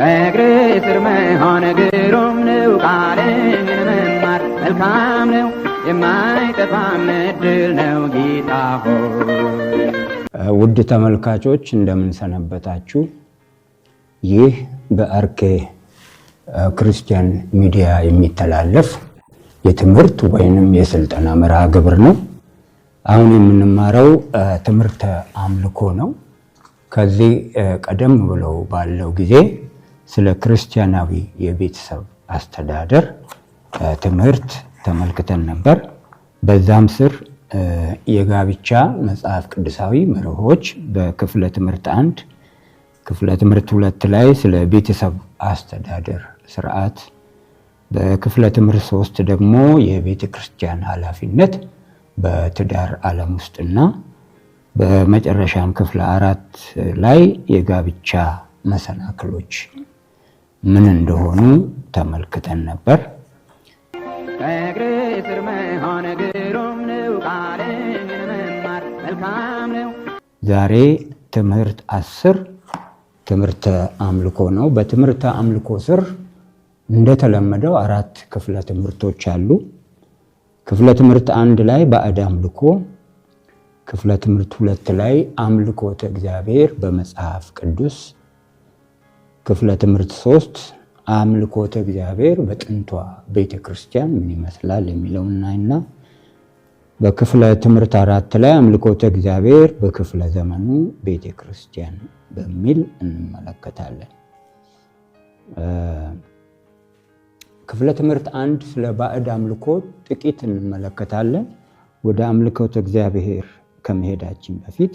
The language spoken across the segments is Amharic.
ከእግር ስር መሆን ግሩም ነው። ቃልን መማር መልካም ነው። የማይጠፋ ዕድል ነው ጌታ ሆይ። ውድ ተመልካቾች እንደምን ሰነበታችሁ? ይህ በአርኬ ክርስቲያን ሚዲያ የሚተላለፍ የትምህርት ወይንም የስልጠና መርሃ ግብር ነው። አሁን የምንማረው ትምህርተ አምልኮ ነው። ከዚህ ቀደም ብለው ባለው ጊዜ ስለ ክርስቲያናዊ የቤተሰብ አስተዳደር ትምህርት ተመልክተን ነበር። በዛም ስር የጋብቻ መጽሐፍ ቅዱሳዊ መርሆች በክፍለ ትምህርት 1፣ ክፍለ ትምህርት 2 ላይ ስለ ቤተሰብ አስተዳደር ስርዓት፣ በክፍለ ትምህርት 3 ደግሞ የቤተ ክርስቲያን ኃላፊነት በትዳር ዓለም ውስጥና በመጨረሻም ክፍለ 4 ላይ የጋብቻ መሰናክሎች ምን እንደሆኑ ተመልክተን ነበር። ከእግር ስር መሆን ግሩም ነው። ቃልን መማር መልካም ነው። ዛሬ ትምህርት 10 ትምህርተ አምልኮ ነው። በትምህርተ አምልኮ ስር እንደተለመደው 4 ክፍለ ትምህርቶች አሉ። ክፍለ ትምህርት 1 ላይ ባዕድ አምልኮ፣ ክፍለ ትምህርት 2 ላይ አምልኮተ እግዚአብሔር በመጽሐፍ ቅዱስ፣ ክፍለ ትምህርት 3 አምልኮተ እግዚአብሔር በጥንቷ ቤተክርስቲያን ምን ይመስላል የሚለውን እናይና በክፍለ ትምህርት 4 ላይ አምልኮተ እግዚአብሔር በክፍለ ዘመኑ ቤተክርስቲያን በሚል እንመለከታለን። ክፍለ ትምህርት 1 ስለ ባዕድ አምልኮ ጥቂት እንመለከታለን። ወደ አምልኮተ እግዚአብሔር ከመሄዳችን በፊት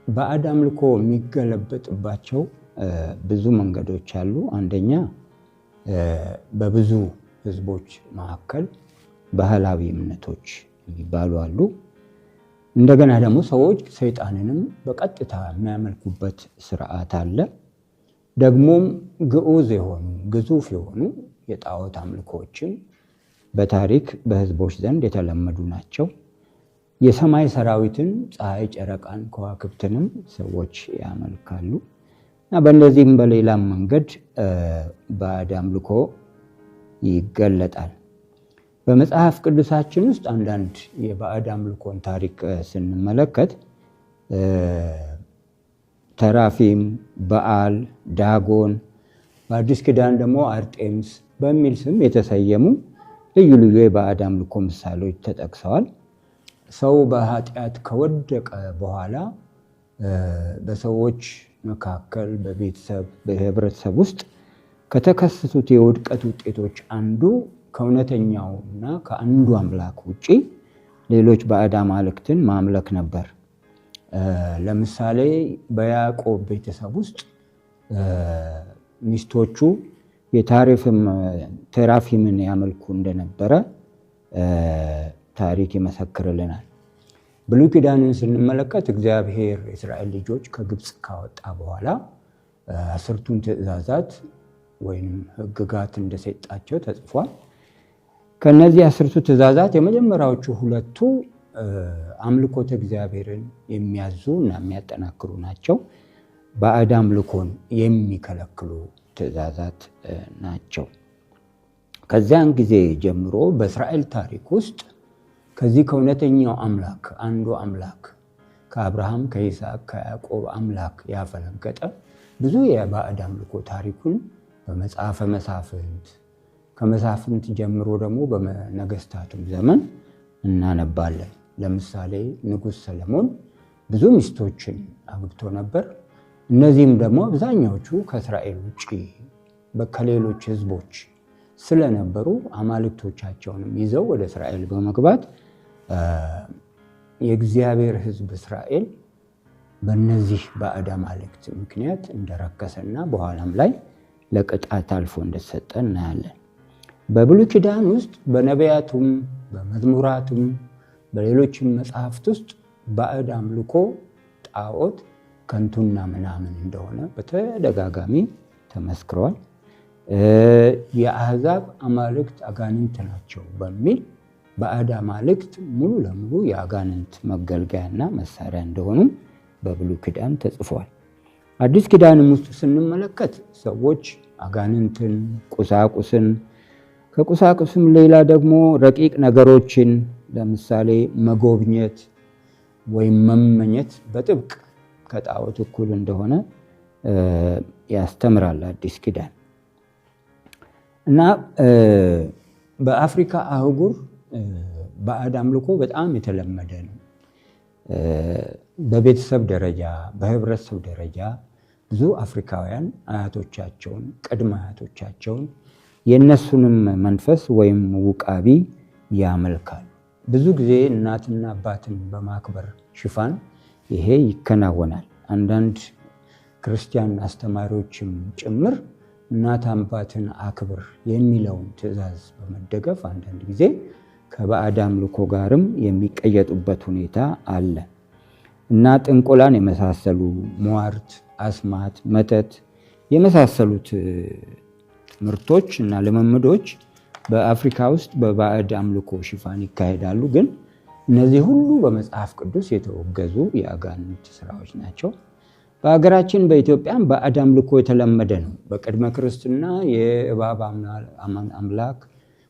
ባዕድ አምልኮ የሚገለበጥባቸው ብዙ መንገዶች አሉ። አንደኛ በብዙ ህዝቦች መካከል ባህላዊ እምነቶች የሚባሉ አሉ። እንደገና ደግሞ ሰዎች ሰይጣንንም በቀጥታ የሚያመልኩበት ስርዓት አለ። ደግሞም ግዑዝ የሆኑ ግዙፍ የሆኑ የጣዖት አምልኮዎችም በታሪክ በህዝቦች ዘንድ የተለመዱ ናቸው። የሰማይ ሰራዊትን፣ ፀሐይ፣ ጨረቃን፣ ከዋክብትንም ሰዎች ያመልካሉ እና በእንደዚህም በሌላም መንገድ ባዕድ አምልኮ ይገለጣል። በመጽሐፍ ቅዱሳችን ውስጥ አንዳንድ የባዕድ አምልኮን ታሪክ ስንመለከት ተራፊም፣ በዓል፣ ዳጎን፣ በአዲስ ኪዳን ደግሞ አርጤምስ በሚል ስም የተሰየሙ ልዩ ልዩ የባዕድ አምልኮ ምሳሌዎች ተጠቅሰዋል። ሰው በኃጢአት ከወደቀ በኋላ በሰዎች መካከል በቤተሰብ በህብረተሰብ ውስጥ ከተከሰቱት የውድቀት ውጤቶች አንዱ ከእውነተኛውና ከአንዱ አምላክ ውጪ ሌሎች ባዕድ አማልክትን ማምለክ ነበር። ለምሳሌ በያዕቆብ ቤተሰብ ውስጥ ሚስቶቹ ቴራፊምን ያመልኩ እንደነበረ ታሪክ ይመሰክርልናል። ብሉይ ኪዳንን ስንመለከት እግዚአብሔር የእስራኤል ልጆች ከግብፅ ካወጣ በኋላ 10ቱን ትእዛዛት ወይም ህግጋት እንደሰጣቸው ተጽፏል። ከነዚህ 10ቱ ትእዛዛት የመጀመሪያዎቹ 2ቱ አምልኮተ እግዚአብሔርን የሚያዙ እና የሚያጠናክሩ ናቸው። ባዕድ አምልኮን የሚከለክሉ ትእዛዛት ናቸው። ከዚያን ጊዜ ጀምሮ በእስራኤል ታሪክ ውስጥ ከዚህ ከእውነተኛው አምላክ አንዱ አምላክ ከአብርሃም፣ ከይስሐቅ፣ ከያዕቆብ አምላክ ያፈነገጠ ብዙ የባዕድ አምልኮ ታሪኩን በመጽሐፈ መሳፍንት ከመሳፍንት ጀምሮ ደግሞ በነገስታቱም ዘመን እናነባለን። ለምሳሌ ንጉሥ ሰለሞን ብዙ ሚስቶችን አግብቶ ነበር። እነዚህም ደግሞ አብዛኛዎቹ ከእስራኤል ውጭ ከሌሎች ህዝቦች ስለነበሩ አማልክቶቻቸውንም ይዘው ወደ እስራኤል በመግባት የእግዚአብሔር ህዝብ እስራኤል በእነዚህ ባዕድ አማልክት ምክንያት እንደረከሰና በኋላም ላይ ለቅጣት አልፎ እንደተሰጠ እናያለን። በብሉይ ኪዳን ውስጥ በነቢያቱም በመዝሙራቱም በሌሎችም መጽሐፍት ውስጥ ባዕድ አምልኮ ጣዖት ከንቱና ምናምን እንደሆነ በተደጋጋሚ ተመስክሯል። የአሕዛብ አማልክት አጋንንት ናቸው በሚል ባዕድ አማልክት ሙሉ ለሙሉ የአጋንንት መገልገያና መሳሪያ እንደሆኑ በብሉይ ኪዳን ተጽፏል። አዲስ ኪዳንም ውስጥ ስንመለከት ሰዎች አጋንንትን፣ ቁሳቁስን ከቁሳቁስም ሌላ ደግሞ ረቂቅ ነገሮችን ለምሳሌ መጎብኘት ወይም መመኘት በጥብቅ ከጣዖት እኩል እንደሆነ ያስተምራል አዲስ ኪዳን። እና በአፍሪካ አህጉር ባዕድ አምልኮ በጣም የተለመደ ነው። በቤተሰብ ደረጃ በህብረተሰብ ደረጃ ብዙ አፍሪካውያን አያቶቻቸውን ቅድመ አያቶቻቸውን የእነሱንም መንፈስ ወይም ውቃቢ ያመልካሉ። ብዙ ጊዜ እናትና አባትን በማክበር ሽፋን ይሄ ይከናወናል። አንዳንድ ክርስቲያን አስተማሪዎችም ጭምር እናት አባትን አክብር የሚለውን ትእዛዝ በመደገፍ አንዳንድ ጊዜ ከባዕድ አምልኮ ጋርም የሚቀየጡበት ሁኔታ አለ እና ጥንቆላን የመሳሰሉ ሟርት፣ አስማት፣ መተት የመሳሰሉት ትምህርቶች እና ልምምዶች በአፍሪካ ውስጥ በባዕድ አምልኮ ሽፋን ይካሄዳሉ። ግን እነዚህ ሁሉ በመጽሐፍ ቅዱስ የተወገዙ የአጋንንት ስራዎች ናቸው። በሀገራችን በኢትዮጵያም ባዕድ አምልኮ የተለመደ ነው። በቅድመ ክርስትና የእባብ አምላክ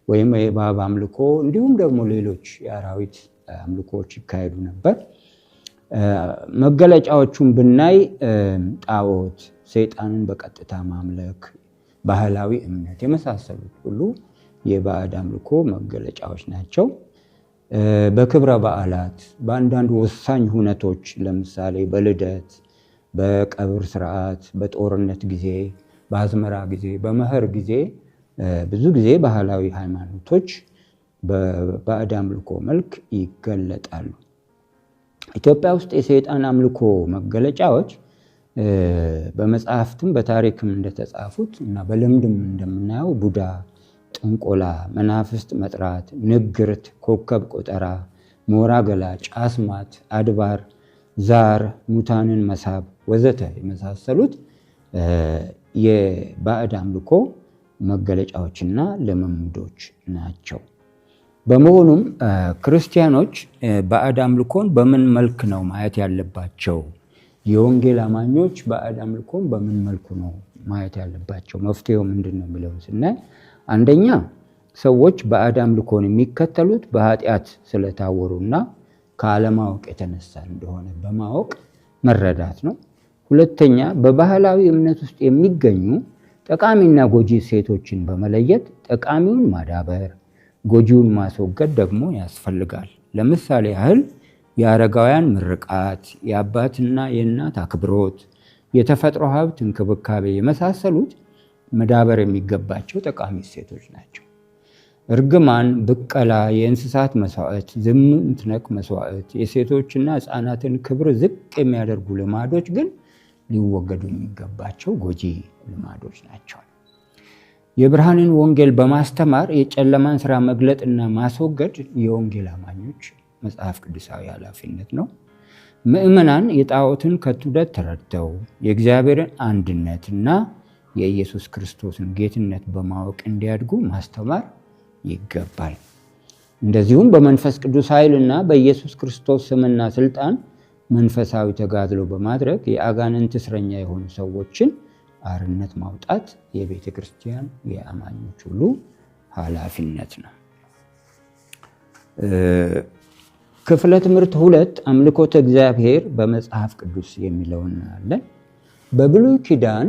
ወይም የእባብ አምልኮ እንዲሁም ደግሞ ሌሎች የአራዊት አምልኮዎች ይካሄዱ ነበር። መገለጫዎቹን ብናይ ጣዖት፣ ሰይጣንን በቀጥታ ማምለክ፣ ባህላዊ እምነት የመሳሰሉት ሁሉ የባዕድ አምልኮ መገለጫዎች ናቸው። በክብረ በዓላት፣ በአንዳንድ ወሳኝ ሁነቶች ለምሳሌ በልደት፣ በቀብር ስርዓት፣ በጦርነት ጊዜ፣ በአዝመራ ጊዜ፣ በመኸር ጊዜ ብዙ ጊዜ ባህላዊ ሃይማኖቶች በባዕድ አምልኮ መልክ ይገለጣሉ። ኢትዮጵያ ውስጥ የሰይጣን አምልኮ መገለጫዎች በመጽሐፍትም በታሪክም እንደተጻፉት እና በልምድም እንደምናየው ቡዳ፣ ጥንቆላ፣ መናፍስት መጥራት፣ ንግርት፣ ኮከብ ቆጠራ፣ ሞራ ገላጭ፣ አስማት፣ አድባር፣ ዛር፣ ሙታንን መሳብ ወዘተ የመሳሰሉት የባዕድ አምልኮ መገለጫዎችና ልምምዶች ናቸው። በመሆኑም ክርስቲያኖች ባዕድ አምልኮን በምን መልክ ነው ማየት ያለባቸው? የወንጌል አማኞች ባዕድ አምልኮን በምን መልኩ ነው ማየት ያለባቸው? መፍትሄው ምንድን ነው የሚለውን ስናይ አንደኛ ሰዎች ባዕድ አምልኮን የሚከተሉት በኃጢአት ስለታወሩና ከአለማወቅ የተነሳ እንደሆነ በማወቅ መረዳት ነው። ሁለተኛ በባህላዊ እምነት ውስጥ የሚገኙ ጠቃሚና ጎጂ ሴቶችን በመለየት ጠቃሚውን ማዳበር፣ ጎጂውን ማስወገድ ደግሞ ያስፈልጋል። ለምሳሌ ያህል የአረጋውያን ምርቃት፣ የአባትና የእናት አክብሮት፣ የተፈጥሮ ሀብት እንክብካቤ የመሳሰሉት መዳበር የሚገባቸው ጠቃሚ ሴቶች ናቸው። እርግማን፣ ብቀላ፣ የእንስሳት መስዋዕት፣ ዝሙት ነክ መስዋዕት፣ የሴቶችና ሕፃናትን ክብር ዝቅ የሚያደርጉ ልማዶች ግን ሊወገዱ የሚገባቸው ጎጂ ልማዶች ናቸው። የብርሃንን ወንጌል በማስተማር የጨለማን ስራ መግለጥና ማስወገድ የወንጌል አማኞች መጽሐፍ ቅዱሳዊ ኃላፊነት ነው። ምዕመናን የጣዖትን ከቱደት ተረድተው የእግዚአብሔርን አንድነትና የኢየሱስ ክርስቶስን ጌትነት በማወቅ እንዲያድጉ ማስተማር ይገባል። እንደዚሁም በመንፈስ ቅዱስ ኃይልና በኢየሱስ ክርስቶስ ስምና ስልጣን መንፈሳዊ ተጋድሎ በማድረግ የአጋንንት እስረኛ የሆኑ ሰዎችን አርነት ማውጣት የቤተ ክርስቲያን የአማኞች ሁሉ ኃላፊነት ነው። ክፍለ ትምህርት 2 አምልኮተ እግዚአብሔር በመጽሐፍ ቅዱስ የሚለውን እናያለን። በብሉይ ኪዳን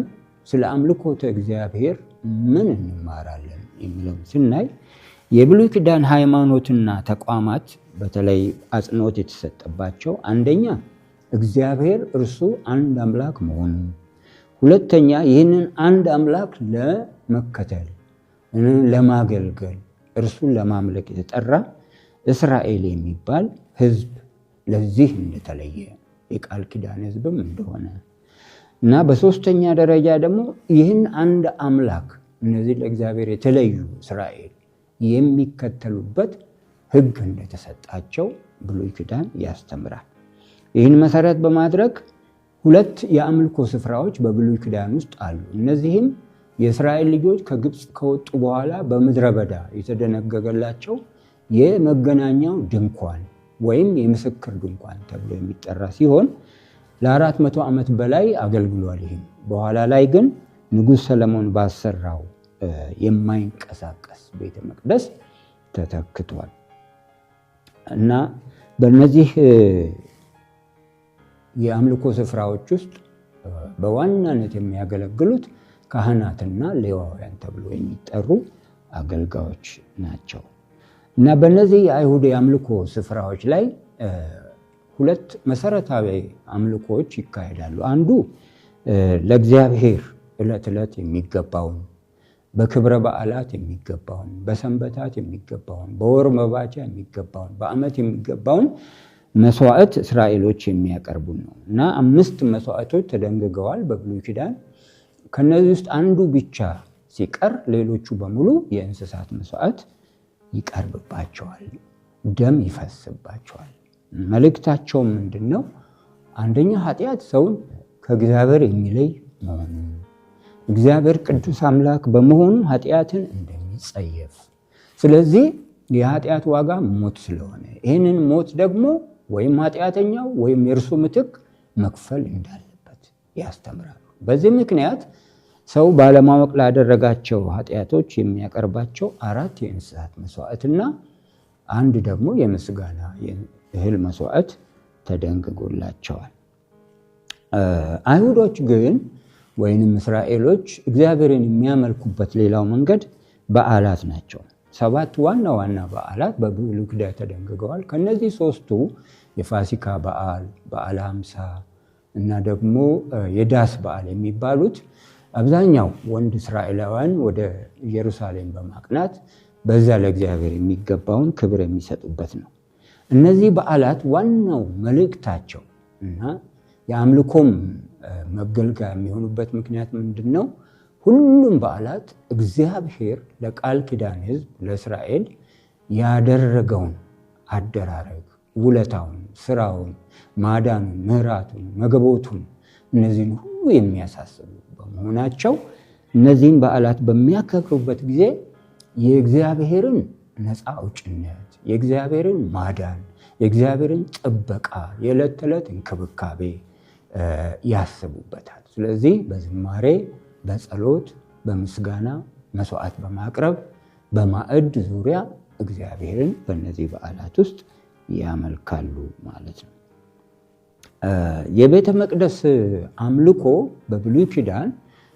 ስለ አምልኮተ እግዚአብሔር ምን እንማራለን የሚለውን ስናይ የብሉይ ኪዳን ሃይማኖትና ተቋማት በተለይ አጽንኦት የተሰጠባቸው አንደኛ እግዚአብሔር እርሱ አንድ አምላክ መሆኑ፣ ሁለተኛ ይህንን አንድ አምላክ ለመከተል ለማገልገል እርሱን ለማምለክ የተጠራ እስራኤል የሚባል ሕዝብ ለዚህ እንደተለየ የቃል ኪዳን ሕዝብም እንደሆነ እና በሶስተኛ ደረጃ ደግሞ ይህን አንድ አምላክ እነዚህ ለእግዚአብሔር የተለዩ እስራኤል የሚከተሉበት ሕግ እንደተሰጣቸው ብሉይ ኪዳን ያስተምራል። ይህን መሰረት በማድረግ 2 የአምልኮ ስፍራዎች በብሉይ ኪዳን ውስጥ አሉ። እነዚህም የእስራኤል ልጆች ከግብፅ ከወጡ በኋላ በምድረ በዳ የተደነገገላቸው የመገናኛው ድንኳን ወይም የምስክር ድንኳን ተብሎ የሚጠራ ሲሆን ለ400 ዓመት በላይ አገልግሏል። ይህም በኋላ ላይ ግን ንጉሥ ሰለሞን ባሰራው የማይንቀሳቀስ ቤተ መቅደስ ተተክቷል እና በእነዚህ የአምልኮ ስፍራዎች ውስጥ በዋናነት የሚያገለግሉት ካህናትና ሌዋውያን ተብሎ የሚጠሩ አገልጋዮች ናቸው እና በእነዚህ የአይሁድ የአምልኮ ስፍራዎች ላይ ሁለት መሰረታዊ አምልኮዎች ይካሄዳሉ። አንዱ ለእግዚአብሔር ዕለት ዕለት የሚገባውን፣ በክብረ በዓላት የሚገባውን፣ በሰንበታት የሚገባውን፣ በወር መባቻ የሚገባውን፣ በዓመት የሚገባውን መስዋዕት እስራኤሎች የሚያቀርቡ ነው እና 5 መስዋዕቶች ተደንግገዋል በብሉይ ኪዳን። ከነዚህ ውስጥ አንዱ ብቻ ሲቀር ሌሎቹ በሙሉ የእንስሳት መስዋዕት ይቀርብባቸዋል፣ ደም ይፈስባቸዋል። መልእክታቸው ምንድነው? አንደኛ ኃጢአት ሰውን ከእግዚአብሔር የሚለይ መሆኑ፣ እግዚአብሔር ቅዱስ አምላክ በመሆኑ ኃጢአትን እንደሚጸየፍ፣ ስለዚህ የኃጢአት ዋጋ ሞት ስለሆነ ይህንን ሞት ደግሞ ወይም ኃጢአተኛው ወይም የእርሱ ምትክ መክፈል እንዳለበት ያስተምራሉ። በዚህ ምክንያት ሰው ባለማወቅ ላደረጋቸው ኃጢአቶች የሚያቀርባቸው 4 የእንስሳት መስዋዕትና አንድ ደግሞ የምስጋና እህል መስዋዕት ተደንግጎላቸዋል። አይሁዶች ግን ወይንም እስራኤሎች እግዚአብሔርን የሚያመልኩበት ሌላው መንገድ በዓላት ናቸው። 7 ዋና ዋና በዓላት በብሉይ ኪዳን ተደንግገዋል። ከነዚህ 3ቱ የፋሲካ በዓል፣ በዓለ ሃምሳ እና ደግሞ የዳስ በዓል የሚባሉት አብዛኛው ወንድ እስራኤላውያን ወደ ኢየሩሳሌም በማቅናት በዛ ለእግዚአብሔር የሚገባውን ክብር የሚሰጡበት ነው። እነዚህ በዓላት ዋናው መልእክታቸው እና የአምልኮም መገልገያ የሚሆኑበት ምክንያት ምንድነው? ሁሉም በዓላት እግዚአብሔር ለቃል ኪዳን ሕዝብ ለእስራኤል ያደረገውን አደራረግ፣ ውለታውን፣ ስራውን፣ ማዳኑን፣ ምሕረቱን፣ መገቦቱን እነዚህን ሁሉ የሚያሳስቡ በመሆናቸው እነዚህን በዓላት በሚያከብሩበት ጊዜ የእግዚአብሔርን ነፃ አውጭነት፣ የእግዚአብሔርን ማዳን፣ የእግዚአብሔርን ጥበቃ፣ የዕለት ተዕለት እንክብካቤ ያስቡበታል። ስለዚህ በዝማሬ፣ በጸሎት፣ በምስጋና መስዋዕት በማቅረብ በማዕድ ዙሪያ እግዚአብሔርን በእነዚህ በዓላት ውስጥ ያመልካሉ ማለት ነው። የቤተ መቅደስ አምልኮ በብሉይ ኪዳን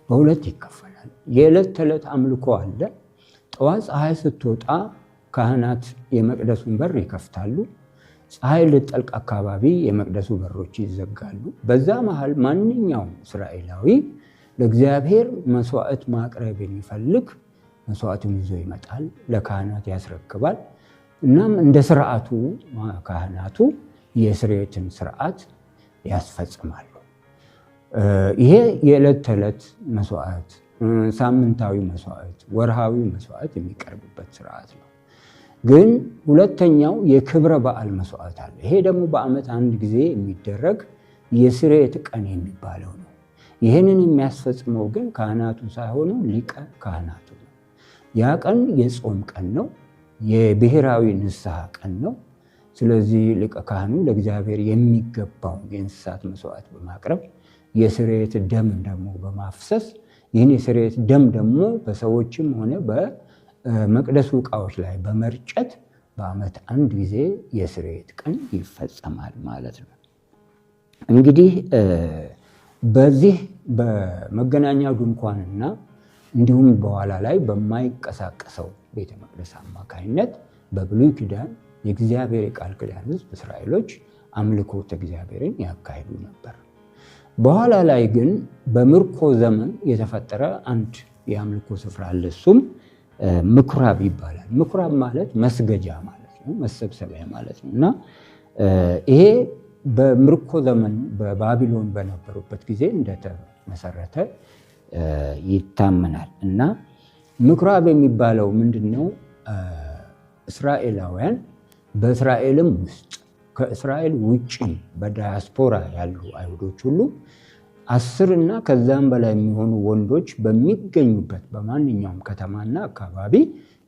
በሁለት ይከፈላል። የዕለት ተዕለት አምልኮ አለ። ጠዋት ፀሐይ ስትወጣ ካህናት የመቅደሱን በር ይከፍታሉ። ፀሐይ ልትጠልቅ አካባቢ የመቅደሱ በሮች ይዘጋሉ። በዛ መሃል ማንኛውም እስራኤላዊ ለእግዚአብሔር መስዋዕት ማቅረብ የሚፈልግ መስዋዕቱን ይዞ ይመጣል፣ ለካህናት ያስረክባል። እናም እንደ ስርዓቱ ካህናቱ የስርየትን ስርዓት ያስፈጽማሉ። ይሄ የዕለት ተዕለት መስዋዕት፣ ሳምንታዊ መስዋዕት፣ ወርሃዊ መስዋዕት የሚቀርብበት ስርዓት ነው። ግን ሁለተኛው የክብረ በዓል መስዋዕት አለ። ይሄ ደግሞ በዓመት አንድ ጊዜ የሚደረግ የስርየት ቀን የሚባለው ነው። ይህንን የሚያስፈጽመው ግን ካህናቱ ሳይሆኑ ሊቀ ካህናቱ ነው። ያ ቀን የጾም ቀን ነው፣ የብሔራዊ ንስሐ ቀን ነው። ስለዚህ ሊቀ ካህኑ ለእግዚአብሔር የሚገባውን የእንስሳት መስዋዕት በማቅረብ የስርየት ደም ደግሞ በማፍሰስ ይህን የስርየት ደም ደግሞ በሰዎችም ሆነ በመቅደሱ ዕቃዎች ላይ በመርጨት በዓመት አንድ ጊዜ የስርየት ቀን ይፈጸማል ማለት ነው። እንግዲህ በዚህ በመገናኛው ድንኳንና እንዲሁም በኋላ ላይ በማይንቀሳቀሰው ቤተ መቅደስ አማካይነት በብሉይ ኪዳን የእግዚአብሔር የቃል ኪዳን ሕዝብ እስራኤሎች አምልኮተ እግዚአብሔርን ያካሂዱ ነበር። በኋላ ላይ ግን በምርኮ ዘመን የተፈጠረ አንድ የአምልኮ ስፍራ አለ። እሱም ምኩራብ ይባላል። ምኩራብ ማለት መስገጃ ማለት ነው፣ መሰብሰቢያ ማለት ነው እና ይሄ በምርኮ ዘመን በባቢሎን በነበሩበት ጊዜ እንደተመሰረተ ይታመናል እና ምኩራብ የሚባለው ምንድነው? እስራኤላውያን በእስራኤልም ውስጥ ከእስራኤል ውጭ በዳያስፖራ ያሉ አይሁዶች ሁሉ 10 እና ከዛም በላይ የሚሆኑ ወንዶች በሚገኙበት በማንኛውም ከተማና አካባቢ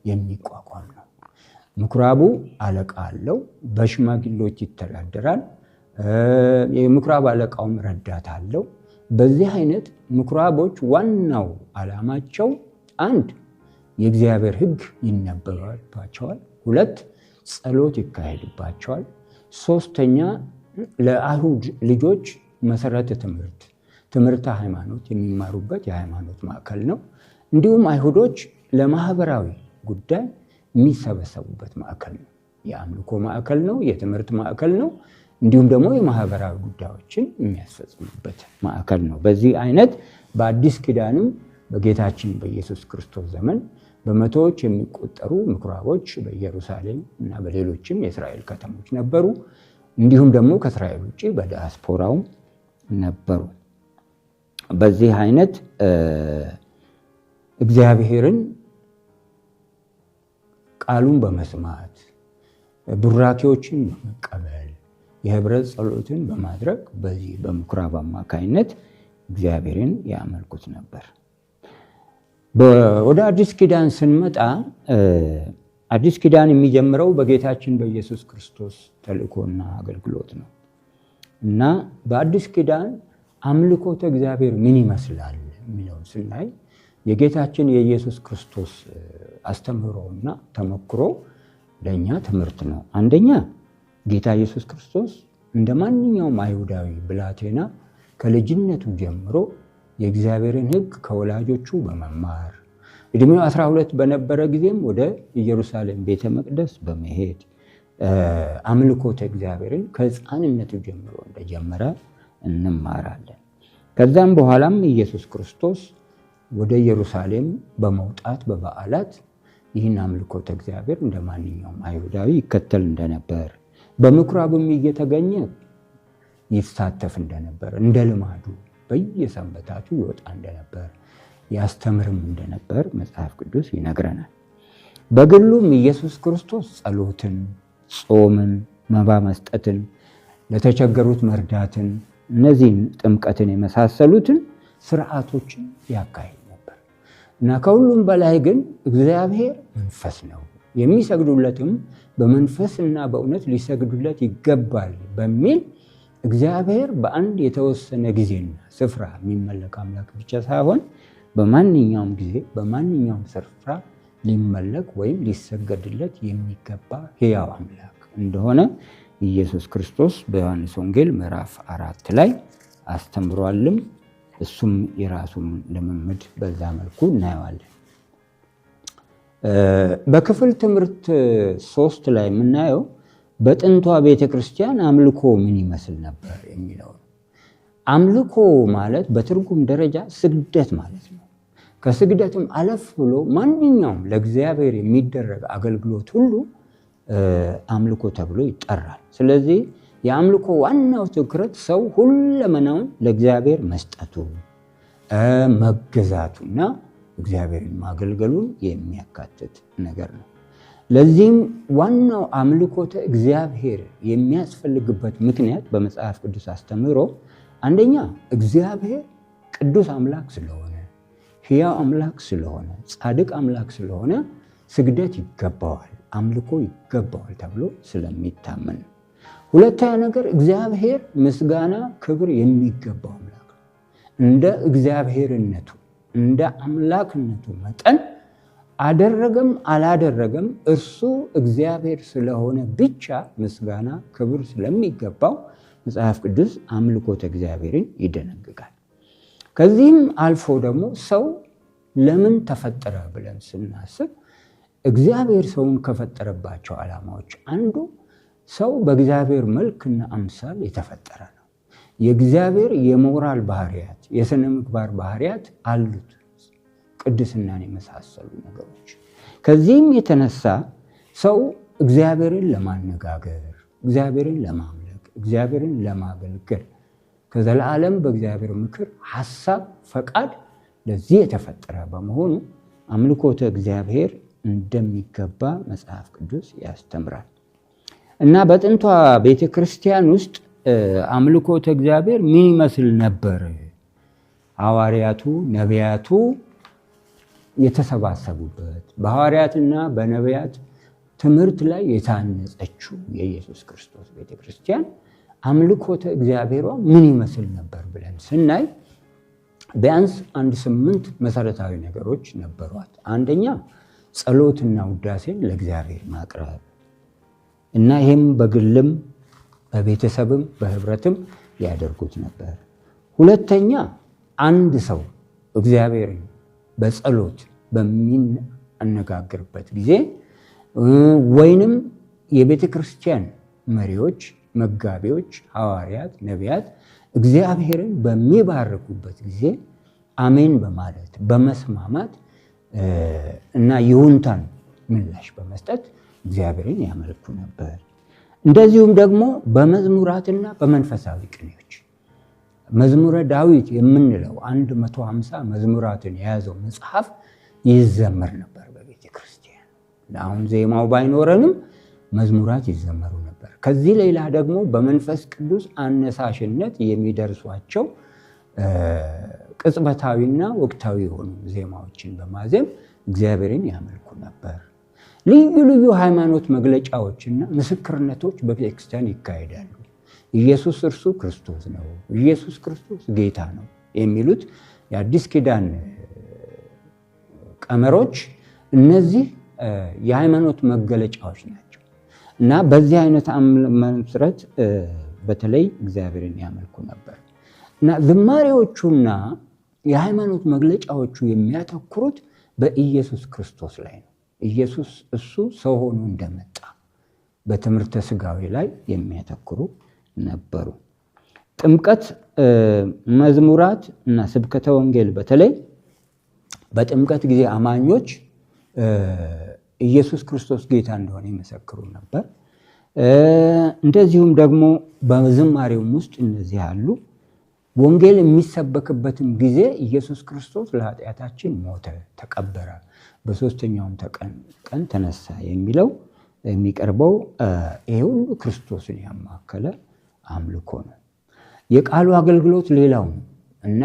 የሚቋቋም ነው። ምኩራቡ አለቃ አለው፣ በሽማግሌዎች ይተዳደራል። የምኩራብ አለቃውም ረዳት አለው። በዚህ አይነት ምኩራቦች ዋናው ዓላማቸው አንድ የእግዚአብሔር ሕግ ይነበባቸዋል፣ ሁለት ጸሎት ይካሄድባቸዋል፣ ሶስተኛ ለአይሁድ ልጆች መሰረተ ትምህርተ ሃይማኖት የሚማሩበት የሃይማኖት ማዕከል ነው። እንዲሁም አይሁዶች ለማህበራዊ ጉዳይ የሚሰበሰቡበት ማዕከል ነው። የአምልኮ ማዕከል ነው፣ የትምህርት ማዕከል ነው። እንዲሁም ደግሞ የማህበራዊ ጉዳዮችን የሚያስፈጽሙበት ማዕከል ነው። በዚህ አይነት በአዲስ ኪዳንም በጌታችን በኢየሱስ ክርስቶስ ዘመን በመቶዎች የሚቆጠሩ ምኩራቦች በኢየሩሳሌም እና በሌሎችም የእስራኤል ከተሞች ነበሩ። እንዲሁም ደግሞ ከእስራኤል ውጭ በዲያስፖራው ነበሩ። በዚህ አይነት እግዚአብሔርን ቃሉን በመስማት ቡራኬዎችን በመቀበል የህብረት ጸሎትን በማድረግ በዚህ በምኩራብ አማካይነት እግዚአብሔርን ያመልኩት ነበር። ወደ አዲስ ኪዳን ስንመጣ አዲስ ኪዳን የሚጀምረው በጌታችን በኢየሱስ ክርስቶስ ተልእኮና አገልግሎት ነው እና በአዲስ ኪዳን አምልኮተ እግዚአብሔር ምን ይመስላል የሚለውን ስናይ የጌታችን የኢየሱስ ክርስቶስ አስተምህሮና ተመክሮ ለእኛ ትምህርት ነው። አንደኛ ጌታ ኢየሱስ ክርስቶስ እንደ ማንኛውም አይሁዳዊ ብላቴና ከልጅነቱ ጀምሮ የእግዚአብሔርን ሕግ ከወላጆቹ በመማር ዕድሜው 12 በነበረ ጊዜም ወደ ኢየሩሳሌም ቤተ መቅደስ በመሄድ አምልኮተ እግዚአብሔርን ከሕፃንነቱ ጀምሮ እንደጀመረ እንማራለን። ከዛም በኋላም ኢየሱስ ክርስቶስ ወደ ኢየሩሳሌም በመውጣት በበዓላት ይህን አምልኮተ እግዚአብሔር እንደ ማንኛውም አይሁዳዊ ይከተል እንደነበር፣ በምኩራብም እየተገኘ ይሳተፍ እንደነበር፣ እንደ ልማዱ በየሰንበታቱ ይወጣ እንደነበር፣ ያስተምርም እንደነበር መጽሐፍ ቅዱስ ይነግረናል። በግሉም ኢየሱስ ክርስቶስ ጸሎትን፣ ጾምን፣ መባ መስጠትን፣ ለተቸገሩት መርዳትን፣ እነዚህን ጥምቀትን የመሳሰሉትን ስርዓቶችን ያካሂድ ነበር እና ከሁሉም በላይ ግን እግዚአብሔር መንፈስ ነው፣ የሚሰግዱለትም በመንፈስና በእውነት ሊሰግዱለት ይገባል በሚል እግዚአብሔር በአንድ የተወሰነ ጊዜና ስፍራ የሚመለክ አምላክ ብቻ ሳይሆን በማንኛውም ጊዜ በማንኛውም ስፍራ ሊመለክ ወይም ሊሰገድለት የሚገባ ሕያው አምላክ እንደሆነ ኢየሱስ ክርስቶስ በዮሐንስ ወንጌል ምዕራፍ 4 ላይ አስተምሯልም። እሱም የራሱን ልምምድ በዛ መልኩ እናየዋለን። በክፍል ትምህርት 3 ላይ የምናየው በጥንቷ ቤተክርስቲያን አምልኮ ምን ይመስል ነበር የሚለው ነው። አምልኮ ማለት በትርጉም ደረጃ ስግደት ማለት ነው። ከስግደትም አለፍ ብሎ ማንኛውም ለእግዚአብሔር የሚደረግ አገልግሎት ሁሉ አምልኮ ተብሎ ይጠራል። ስለዚህ የአምልኮ ዋናው ትኩረት ሰው ሁለመናውን ለእግዚአብሔር መስጠቱ፣ መገዛቱና እግዚአብሔርን ማገልገሉን የሚያካትት ነገር ነው። ለዚህም ዋናው አምልኮተ እግዚአብሔር የሚያስፈልግበት ምክንያት በመጽሐፍ ቅዱስ አስተምህሮ አንደኛ እግዚአብሔር ቅዱስ አምላክ ስለሆነ፣ ሕያው አምላክ ስለሆነ፣ ጻድቅ አምላክ ስለሆነ ስግደት ይገባዋል፣ አምልኮ ይገባዋል ተብሎ ስለሚታመን። ሁለተኛ ነገር እግዚአብሔር ምስጋና፣ ክብር የሚገባው አምላክ ነው። እንደ እግዚአብሔርነቱ እንደ አምላክነቱ መጠን አደረገም አላደረገም እርሱ እግዚአብሔር ስለሆነ ብቻ ምስጋና፣ ክብር ስለሚገባው መጽሐፍ ቅዱስ አምልኮተ እግዚአብሔርን ይደነግጋል። ከዚህም አልፎ ደግሞ ሰው ለምን ተፈጠረ ብለን ስናስብ እግዚአብሔር ሰውን ከፈጠረባቸው ዓላማዎች አንዱ ሰው በእግዚአብሔር መልክና አምሳል የተፈጠረ ነው። የእግዚአብሔር የሞራል ባህሪያት፣ የሥነ ምግባር ባህሪያት አሉት፣ ቅድስናን የመሳሰሉ ነገሮች። ከዚህም የተነሳ ሰው እግዚአብሔርን ለማነጋገር፣ እግዚአብሔርን ለማምለክ፣ እግዚአብሔርን ለማገልገል ከዘላለም በእግዚአብሔር ምክር፣ ሐሳብ፣ ፈቃድ ለዚህ የተፈጠረ በመሆኑ አምልኮተ እግዚአብሔር እንደሚገባ መጽሐፍ ቅዱስ ያስተምራል እና በጥንቷ ቤተ ክርስቲያን ውስጥ አምልኮተ እግዚአብሔር ምን ይመስል ነበር? ሐዋርያቱ፣ ነቢያቱ የተሰባሰቡበት በሐዋርያትና በነቢያት ትምህርት ላይ የታነጸችው የኢየሱስ ክርስቶስ ቤተ ክርስቲያን አምልኮተ እግዚአብሔሯ ምን ይመስል ነበር ብለን ስናይ ቢያንስ 8 መሰረታዊ ነገሮች ነበሯት። አንደኛ ጸሎትና ውዳሴን ለእግዚአብሔር ማቅረብ እና ይህም በግልም በቤተሰብም በህብረትም ያደርጉት ነበር። ሁለተኛ አንድ ሰው እግዚአብሔርን በጸሎት በሚያነጋግርበት ጊዜ ወይንም የቤተ ክርስቲያን መሪዎች፣ መጋቢዎች፣ ሐዋርያት፣ ነቢያት እግዚአብሔርን በሚባርኩበት ጊዜ አሜን በማለት በመስማማት እና ይሁንታን ምላሽ በመስጠት እግዚአብሔርን ያመልኩ ነበር። እንደዚሁም ደግሞ በመዝሙራትና በመንፈሳዊ ቅኔዎች መዝሙረ ዳዊት የምንለው 150 መዝሙራትን የያዘው መጽሐፍ ይዘመር ነበር በቤተ ክርስቲያን። አሁን ዜማው ባይኖረንም መዝሙራት ይዘመሩ ነበር። ከዚህ ሌላ ደግሞ በመንፈስ ቅዱስ አነሳሽነት የሚደርሷቸው ቅጽበታዊና ወቅታዊ የሆኑ ዜማዎችን በማዜም እግዚአብሔርን ያመልኩ ነበር። ልዩ ልዩ ሃይማኖት መግለጫዎችና ምስክርነቶች በቤተክርስቲያን ይካሄዳሉ። ኢየሱስ እርሱ ክርስቶስ ነው፣ ኢየሱስ ክርስቶስ ጌታ ነው የሚሉት የአዲስ ኪዳን ቀመሮች እነዚህ የሃይማኖት መገለጫዎች ናቸው እና በዚህ አይነት መሰረት በተለይ እግዚአብሔርን ያመልኩ ነበር እና ዝማሬዎቹና የሃይማኖት መግለጫዎቹ የሚያተኩሩት በኢየሱስ ክርስቶስ ላይ ነው። ኢየሱስ እሱ ሰው ሆኖ እንደመጣ በትምህርተ ሥጋዌ ላይ የሚያተኩሩ ነበሩ። ጥምቀት፣ መዝሙራት እና ስብከተ ወንጌል በተለይ በጥምቀት ጊዜ አማኞች ኢየሱስ ክርስቶስ ጌታ እንደሆነ ይመሰክሩ ነበር። እንደዚሁም ደግሞ በዝማሬውም ውስጥ እነዚህ አሉ። ወንጌል የሚሰበክበትም ጊዜ ኢየሱስ ክርስቶስ ለኃጢአታችን ሞተ፣ ተቀበረ፣ በሶስተኛውም ቀን ተነሳ የሚለው የሚቀርበው ይሄ ሁሉ ክርስቶስን ያማከለ አምልኮ ነው። የቃሉ አገልግሎት ሌላው እና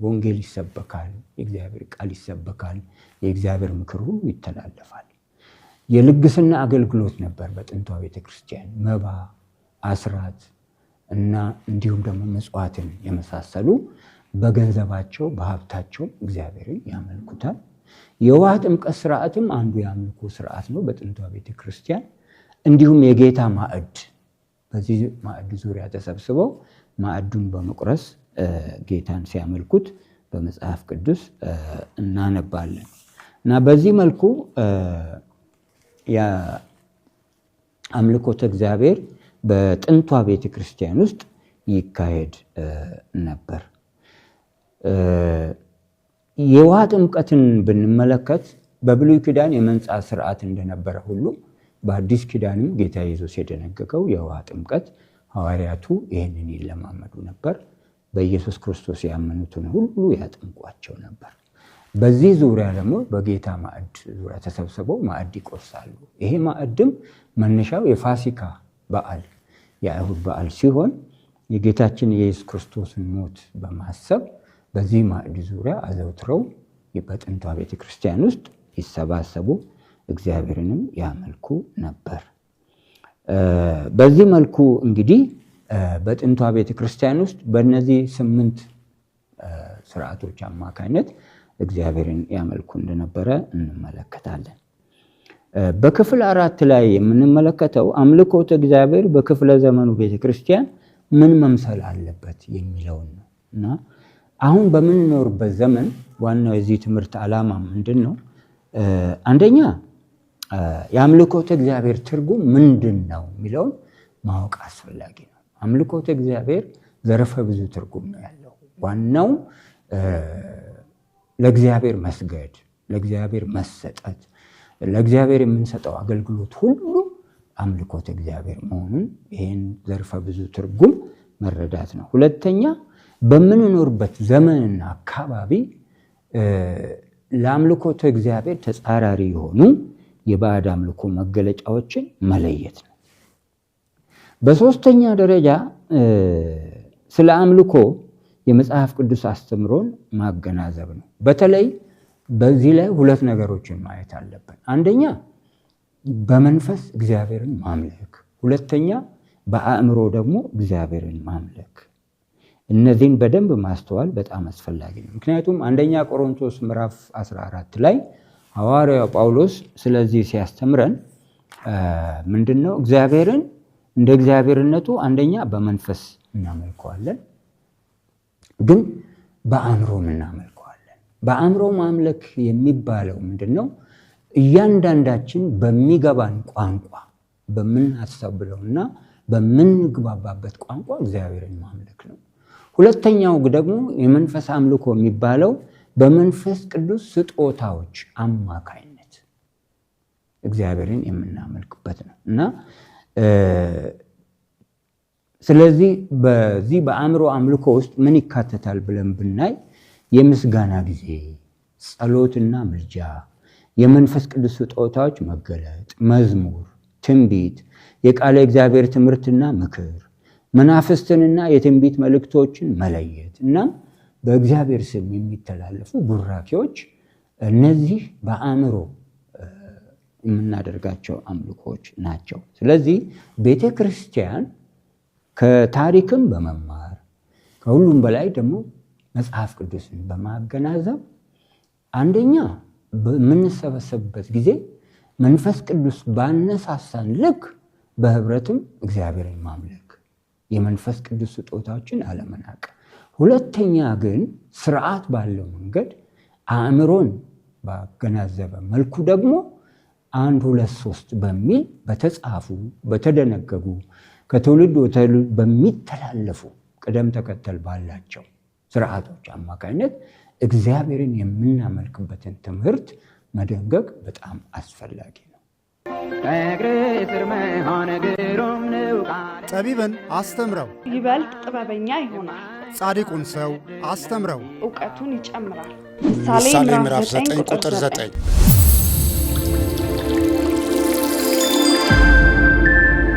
ወንጌል ይሰበካል፣ የእግዚአብሔር ቃል ይሰበካል፣ የእግዚአብሔር ምክር ሁሉ ይተላለፋል። የልግስና አገልግሎት ነበር በጥንቷ ቤተክርስቲያን። መባ፣ አስራት እና እንዲሁም ደግሞ ምጽዋትን የመሳሰሉ በገንዘባቸው በሀብታቸው እግዚአብሔርን ያመልኩታል። የውሃ ጥምቀት ስርዓትም አንዱ የአምልኮ ስርዓት ነው በጥንቷ ቤተክርስቲያን። እንዲሁም የጌታ ማዕድ፣ በዚህ ማዕድ ዙሪያ ተሰብስበው ማዕዱን በመቁረስ ጌታን ሲያመልኩት በመጽሐፍ ቅዱስ እናነባለን እና በዚህ መልኩ የአምልኮተ እግዚአብሔር በጥንቷ ቤተክርስቲያን ውስጥ ይካሄድ ነበር። የውሃ ጥምቀትን ብንመለከት በብሉይ ኪዳን የመንጻት ስርዓት እንደነበረ ሁሉ በአዲስ ኪዳንም ጌታ ኢየሱስ የደነገገው የውሃ ጥምቀት ሐዋርያቱ ይህንን ይለማመዱ ነበር። በኢየሱስ ክርስቶስ ያመኑትን ሁሉ ያጠምቋቸው ነበር። በዚህ ዙሪያ ደግሞ በጌታ ማዕድ ዙሪያ ተሰብስበው ማዕድ ይቆርሳሉ። ይሄ ማዕድም መነሻው የፋሲካ በዓል የአይሁድ በዓል ሲሆን የጌታችን የኢየሱስ ክርስቶስን ሞት በማሰብ በዚህ ማዕድ ዙሪያ አዘውትረው በጥንቷ ቤተክርስቲያን ውስጥ ይሰባሰቡ እግዚአብሔርንም ያመልኩ ነበር። በዚህ መልኩ እንግዲህ በጥንቷ ቤተክርስቲያን ውስጥ በእነዚህ 8 ስርዓቶች አማካኝነት እግዚአብሔርን ያመልኩ እንደነበረ እንመለከታለን። በክፍል 4 ላይ የምንመለከተው አምልኮተ እግዚአብሔር በክፍለ ዘመኑ ቤተክርስቲያን ምን መምሰል አለበት የሚለውን ነው እና አሁን በምንኖርበት ዘመን ዋናው የዚህ ትምህርት ዓላማ ምንድን ነው? አንደኛ የአምልኮተ እግዚአብሔር ትርጉም ምንድን ነው የሚለውን ማወቅ አስፈላጊ ነው። አምልኮተ እግዚአብሔር ዘርፈ ብዙ ትርጉም ነው ያለው። ዋናው ለእግዚአብሔር መስገድ፣ ለእግዚአብሔር መሰጠት፣ ለእግዚአብሔር የምንሰጠው አገልግሎት ሁሉ አምልኮተ እግዚአብሔር መሆኑን ይህን ዘርፈ ብዙ ትርጉም መረዳት ነው። ሁለተኛ በምንኖርበት ዘመንና አካባቢ ለአምልኮተ እግዚአብሔር ተጻራሪ የሆኑ የባዕድ አምልኮ መገለጫዎችን መለየት ነው። በሶስተኛ ደረጃ ስለ አምልኮ የመጽሐፍ ቅዱስ አስተምሮን ማገናዘብ ነው። በተለይ በዚህ ላይ 2 ነገሮችን ማየት አለብን። አንደኛ በመንፈስ እግዚአብሔርን ማምለክ፣ ሁለተኛ በአእምሮ ደግሞ እግዚአብሔርን ማምለክ። እነዚህን በደንብ ማስተዋል በጣም አስፈላጊ ነው። ምክንያቱም አንደኛ ቆሮንቶስ ምዕራፍ 14 ላይ ሐዋርያው ጳውሎስ ስለዚህ ሲያስተምረን ምንድነው? እግዚአብሔርን እንደ እግዚአብሔርነቱ አንደኛ በመንፈስ እናመልከዋለን፣ ግን በአእምሮም እናመልከዋለን። በአእምሮ ማምለክ የሚባለው ምንድነው? እያንዳንዳችን በሚገባን ቋንቋ በምናስተውለውና በምንግባባበት ቋንቋ እግዚአብሔርን ማምለክ ነው። ሁለተኛው ደግሞ የመንፈስ አምልኮ የሚባለው በመንፈስ ቅዱስ ስጦታዎች አማካይነት እግዚአብሔርን የምናመልክበት ነው እና ስለዚህ በዚህ በአእምሮ አምልኮ ውስጥ ምን ይካተታል ብለን ብናይ የምስጋና ጊዜ፣ ጸሎትና ምልጃ፣ የመንፈስ ቅዱስ ስጦታዎች መገለጥ፣ መዝሙር፣ ትንቢት፣ የቃለ እግዚአብሔር ትምህርትና ምክር፣ መናፍስትንና የትንቢት መልእክቶችን መለየት እና በእግዚአብሔር ስም የሚተላለፉ ቡራኪዎች፣ እነዚህ በአእምሮ የምናደርጋቸው አምልኮች ናቸው። ስለዚህ ቤተ ክርስቲያን ከታሪክም በመማር ከሁሉም በላይ ደግሞ መጽሐፍ ቅዱስን በማገናዘብ አንደኛ በምንሰበሰብበት ጊዜ መንፈስ ቅዱስ ባነሳሳን ልክ በህብረትም እግዚአብሔርን ማምለክ፣ የመንፈስ ቅዱስ ስጦታዎችን አለመናቅ። ሁለተኛ ግን ስርዓት ባለው መንገድ አእምሮን ባገናዘበ መልኩ ደግሞ 1 2 3 በሚል በተጻፉ በተደነገጉ ከትውልድ ወደ ትውልድ በሚተላለፉ ቅደም ተከተል ባላቸው ስርዓቶች አማካይነት እግዚአብሔርን የምናመልክበትን ትምህርት መደንገግ በጣም አስፈላጊ ነው። ጠቢብን አስተምረው ይበልጥ ጥበበኛ ይሆናል። ጻድቁን ሰው አስተምረው ዕውቀቱን ይጨምራል። ምሳሌ ምዕራፍ 9 ቁጥር 9